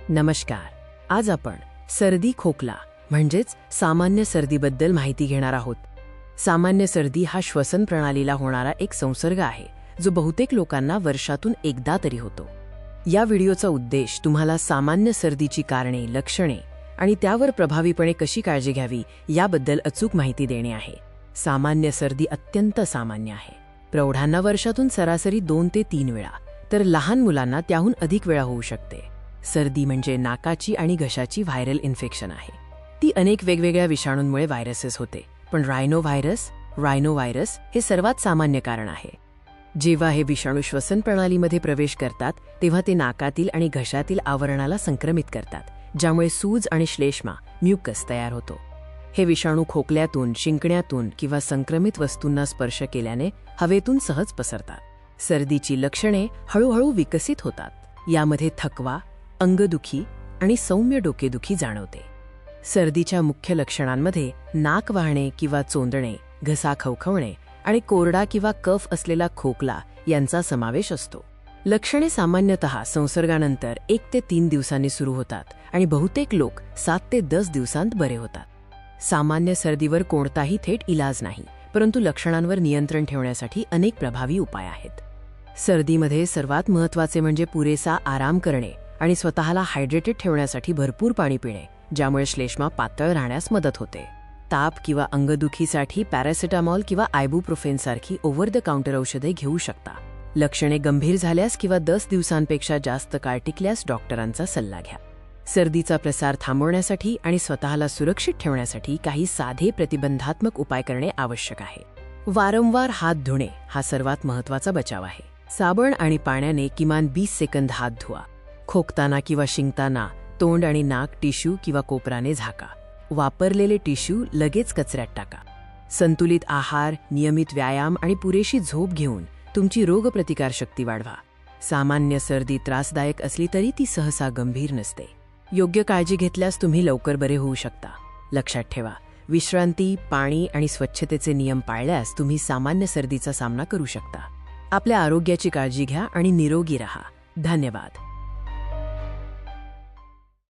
नमस्कार. आज आपण सर्दी खोकला म्हणजेच सामान्य सर्दीबद्दल माहिती घेणार आहोत. सामान्य सर्दी हा श्वसन प्रणालीला होणारा एक संसर्ग आहे जो बहुतेक लोकांना वर्षातून एकदा तरी होतो. या व्हिडिओचा उद्देश तुम्हाला सामान्य सर्दीची कारणे, लक्षणे आणि त्यावर प्रभावीपणे कशी काळजी घ्यावी याबद्दल अचूक माहिती देणे आहे. सामान्य सर्दी अत्यंत सामान्य आहे. प्रौढांना वर्षातून सरासरी 2 ते 3 वेळा, तर लहान मुलांना त्याहून अधिक वेळा होऊ शकते. सर्दी म्हणजे नाकाची आणि घशाची व्हायरल इन्फेक्शन आहे. ती अनेक वेगवेगळ्या विषाणूंमुळे व्हायरसेस होते, पण रायनोव्हायरस हे सर्वात सामान्य कारण आहे. जेव्हा हे विषाणू श्वसन प्रणालीमध्ये प्रवेश करतात तेव्हा ते नाकातील आणि घशातील आवरणाला संक्रमित करतात, ज्यामुळे सूज आणि श्लेष्मा म्युकस तयार होतो. हे विषाणू खोकल्यातून, शिंकण्यातून किंवा संक्रमित वस्तूंना स्पर्श केल्याने हवेतून सहज पसरतात. सर्दीची लक्षणे हळूहळू विकसित होतात. यामध्ये थकवा, अंगदुखी आणि सौम्य डोकेदुखी जाणवते. सर्दीच्या मुख्य लक्षणांमध्ये नाक वाहणे किंवा चोंदणे, घसा खवखवणे आणि कोरडा किंवा कफ असलेला खोकला यांचा समावेश असतो. लक्षणे सामान्यतः संसर्गानंतर 1 ते 3 दिवसांनी सुरू होतात आणि बहुतेक लोक 7 ते 10 दिवसांत बरे होतात. सामान्य सर्दीवर कोणताही थेट इलाज नाही, परंतु लक्षणांवर नियंत्रण ठेवण्यासाठी अनेक प्रभावी उपाय आहेत. सर्दीमध्ये सर्वात महत्त्वाचे म्हणजे पुरेसा आराम करणे आणि स्वतःला हायड्रेटेड ठेवण्यासाठी भरपूर पाणी पिणे, ज्यामुळे श्लेष्मा पातळ राहण्यास मदत होते. ताप किंवा अंगदुखीसाठी पॅरासिटामॉल किंवा आयबुप्रोफेन सारखी ओव्हर द काउंटर औषधे घेऊ शकता. लक्षणे गंभीर झाल्यास किंवा 10 दिवसांपेक्षा जास्त काळ टिकल्यास डॉक्टरांचा सल्ला घ्या. सर्दीचा प्रसार थांबवण्यासाठी आणि स्वतःला सुरक्षित ठेवण्यासाठी काही साधे प्रतिबंधात्मक उपाय करणे आवश्यक आहे. वारंवार हात धुणे हा सर्वात महत्त्वाचा बचाव आहे. साबण आणि पाण्याने किमान 20 सेकंद हात धुवा. खोकताना किंवा शिंकताना तोंड आणि नाक टिश्यू किंवा कोपराने झाका. वापरलेले टिश्यू लगेच कचऱ्यात टाका. संतुलित आहार, नियमित व्यायाम आणि पुरेशी झोप घेऊन तुमची रोगप्रतिकारशक्ती वाढवा. सामान्य सर्दी त्रासदायक असली तरी ती सहसा गंभीर नसते. योग्य काळजी घेतल्यास तुम्ही लवकर बरे होऊ शकता. लक्षात ठेवा, विश्रांती, पाणी आणि स्वच्छतेचे नियम पाळल्यास तुम्ही सामान्य सर्दीचा सामना करू शकता. आपल्या आरोग्याची काळजी घ्या आणि निरोगी राहा. धन्यवाद.